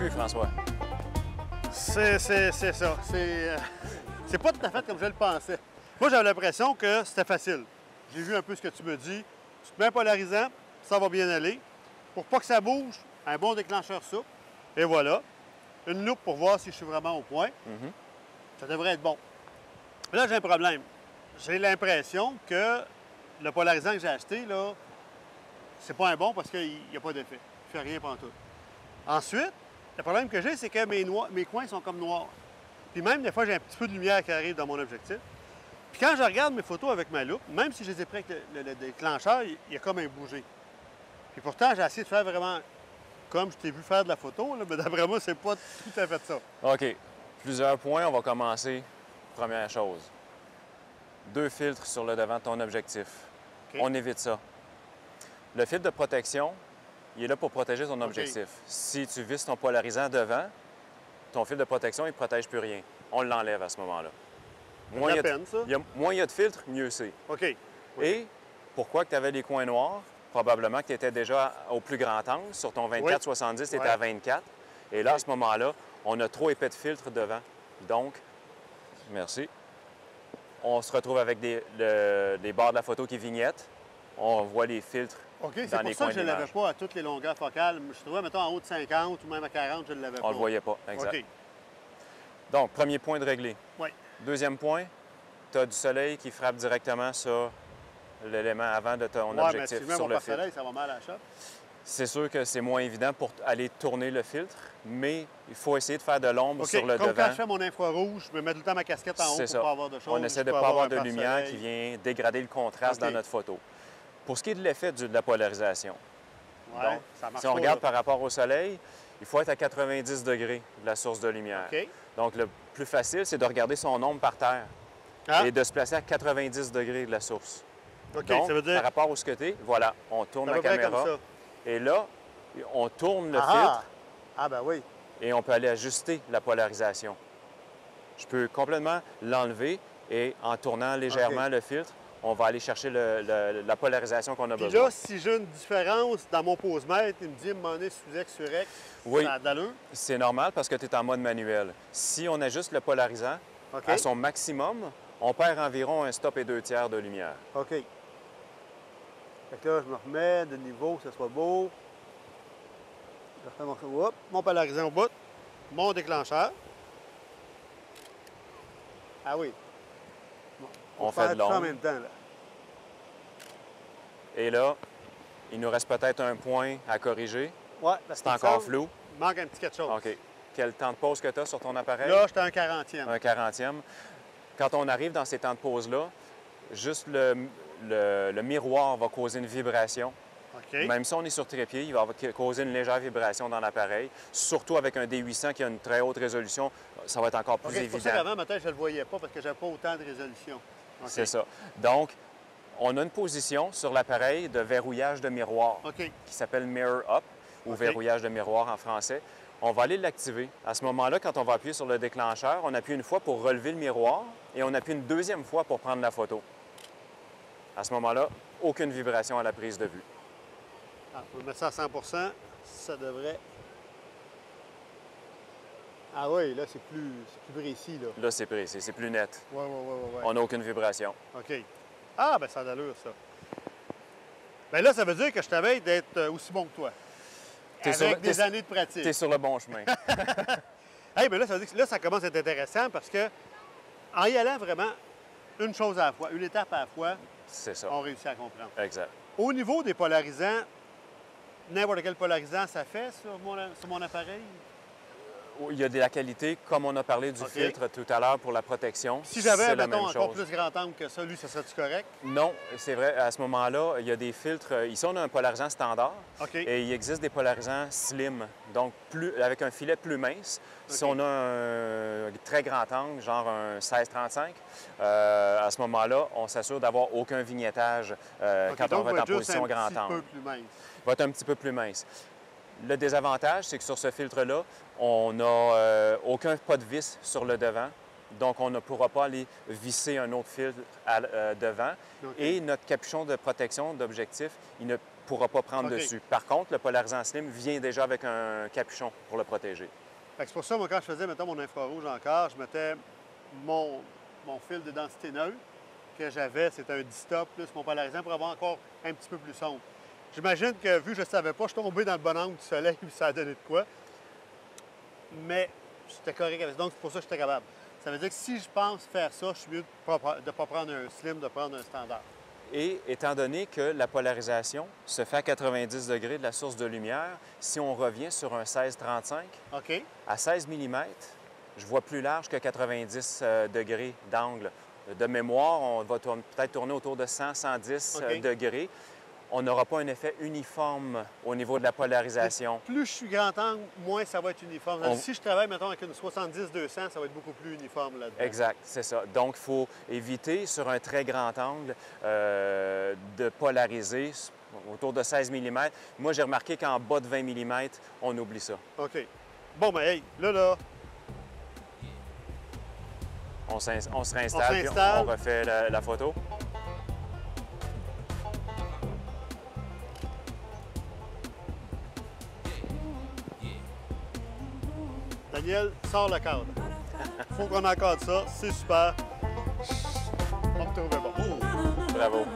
convaincu, François. C'est ça. C'est pas tout à fait comme je le pensais. Moi, j'avais l'impression que c'était facile. J'ai vu un peu ce que tu me dis. Tu te mets un polarisant, ça va bien aller. Pour pas que ça bouge, un bon déclencheur souple. Et voilà. Une loupe pour voir si je suis vraiment au point. Ça devrait être bon. Mais là, j'ai un problème. J'ai l'impression que le polarisant que j'ai acheté, là, c'est pas un bon parce qu'il n'y a pas d'effet. Il fait rien pantoute. Ensuite, le problème que j'ai, c'est que mes coins sont comme noirs. Puis même, des fois, j'ai un petit peu de lumière qui arrive dans mon objectif. Puis quand je regarde mes photos avec ma loupe, même si je les ai pris avec le déclencheur, il y a comme un bougé. Puis pourtant, j'ai essayé de faire vraiment comme je t'ai vu faire de la photo, là, mais d'après moi, c'est pas tout à fait ça. OK. Plusieurs points. On va commencer. Première chose. 2 filtres sur le devant de ton objectif. OK. On évite ça. Le filtre de protection, il est là pour protéger ton objectif. Si tu vises ton polarisant devant, ton filtre de protection, il ne protège plus rien. On l'enlève à ce moment-là. Moins il y a de filtres, mieux c'est. OK. Oui. Et pourquoi tu avais les coins noirs? Probablement que tu étais déjà au plus grand angle. Sur ton 24-70, tu étais à 24. Et là, à ce moment-là, on a trop épais de filtre devant. Donc, merci. On se retrouve avec des bords de la photo qui vignettent. On voit les filtres OK, c'est dans pour les ça coins que je ne l'avais pas à toutes les longueurs focales. Je trouvais, mettons, en haut de 50 ou même à 40, je ne l'avais pas. On ne le voyait pas, exact. OK. Donc, premier point de réglé. Oui. Deuxième point, tu as du soleil qui frappe directement sur l'élément avant de ton objectif, mais si sur le par filtre. soleil, ça va mal à la shot. C'est sûr que c'est moins évident pour aller tourner le filtre, mais il faut essayer de faire de l'ombre sur le comme devant. quand je fais mon infrarouge, je me mets tout le temps ma casquette en haut pour ne pas avoir de choses. On essaie de ne pas avoir de lumière qui vient dégrader le contraste dans notre photo. Pour ce qui est de l'effet de la polarisation, donc, si on regarde par rapport au soleil, il faut être à 90 degrés de la source de lumière. Donc, le plus facile, c'est de regarder son ombre par terre et de se placer à 90 degrés de la source. Donc, ça veut dire... par rapport au ce que tu es, voilà, on tourne la caméra. Comme ça. Et là, on tourne le filtre. Ah, ben oui. Et on peut aller ajuster la polarisation. Je peux complètement l'enlever et en tournant légèrement le filtre, on va aller chercher la polarisation qu'on a besoin. Puis là, si j'ai une différence dans mon posemètre, il me dit, à un moment donné, sous-X, sur X, ça a d'allure? C'est normal parce que tu es en mode manuel. Si on ajuste le polarisant à son maximum, on perd environ un stop et 2/3 de lumière. OK. Fait que là, je me remets de niveau, que ce soit beau. Je refais mon polarisant au bout, mon déclencheur. Ah oui. Bon, on fait de l'ombre. en même temps, là. Et là, il nous reste peut-être un point à corriger. Oui, c'est encore flou. Il manque un petit quelque chose. OK. Quel temps de pause que tu as sur ton appareil? Là, j'étais à un 40e. Un 40e. Quand on arrive dans ces temps de pause-là, juste le miroir va causer une vibration. Même si on est sur trépied, il va causer une légère vibration dans l'appareil. Surtout avec un D800 qui a une très haute résolution, ça va être encore plus évident. C'est pour ça qu'avant, peut-être, je ne le voyais pas parce que je n'avais pas autant de résolution. C'est ça. Donc, on a une position sur l'appareil de verrouillage de miroir qui s'appelle Mirror Up ou verrouillage de miroir en français. On va aller l'activer. À ce moment-là, quand on va appuyer sur le déclencheur, on appuie une fois pour relever le miroir et on appuie une deuxième fois pour prendre la photo. À ce moment-là, aucune vibration à la prise de vue. On va mettre ça à 100 ça devrait... Ah oui, là, c'est plus précis, là. Là, c'est précis, c'est plus net. Oui. On n'a aucune vibration. OK. Ah, bien, ça a d'allure, ça. Bien là, ça veut dire que je t'avais d'être aussi bon que toi. Avec des années de pratique. Tu es sur le bon chemin. Bien là, ça veut dire que là, ça commence à être intéressant parce que en y allant vraiment une chose à la fois, une étape à la fois, on réussit à comprendre. Exact. Au niveau des polarisants, n'importe quel polarisant, ça fait sur mon appareil? Il y a de la qualité, comme on a parlé du filtre tout à l'heure pour la protection. Si j'avais, mettons, encore plus grand angle que ça, lui, ça serait-tu correct? Non, c'est vrai. À ce moment-là, il y a des filtres. Ici, on a un polarisant standard et il existe des polarisants slim, donc avec un filet plus mince. Si on a un très grand angle, genre un 16-35, à ce moment-là, on s'assure d'avoir aucun vignettage quand on va être en position grand angle. Un petit peu plus mince. Il va être un petit peu plus mince. Le désavantage, c'est que sur ce filtre-là, on n'a aucun pas de vis sur le devant. Donc, on ne pourra pas aller visser un autre fil devant. Okay. Et notre capuchon de protection d'objectif, il ne pourra pas prendre dessus. Par contre, le polarisant slim vient déjà avec un capuchon pour le protéger. C'est pour ça, moi, quand je faisais, mettons, mon infrarouge encore, je mettais mon fil de densité neutre que j'avais, c'était un 10 stop plus mon polarisant pour avoir encore un petit peu plus sombre. J'imagine que, vu que je ne savais pas, je suis tombé dans le bon angle du soleil et ça a donné de quoi. Mais j'étais correct avec ça. Donc, c'est pour ça que j'étais capable. Ça veut dire que si je pense faire ça, je suis mieux de ne pas prendre un slim, de prendre un standard. Et étant donné que la polarisation se fait à 90 degrés de la source de lumière, si on revient sur un 16-35, à 16 mm, je vois plus large que 90 degrés d'angle. De mémoire, on va peut-être tourner autour de 100-110 degrés. On n'aura pas un effet uniforme au niveau de la polarisation. Plus je suis grand angle, moins ça va être uniforme. Si je travaille, mettons, avec une 70-200, ça va être beaucoup plus uniforme là-dedans. Exact, c'est ça. Donc, il faut éviter, sur un très grand angle, de polariser autour de 16 mm. Moi, j'ai remarqué qu'en bas de 20 mm, on oublie ça. OK. Bon, mais hey, là... On se réinstalle, puis on refait la photo. Daniel, sors le cadre. Il faut qu'on encadre ça, c'est super. On me trouvait bon. Bravo.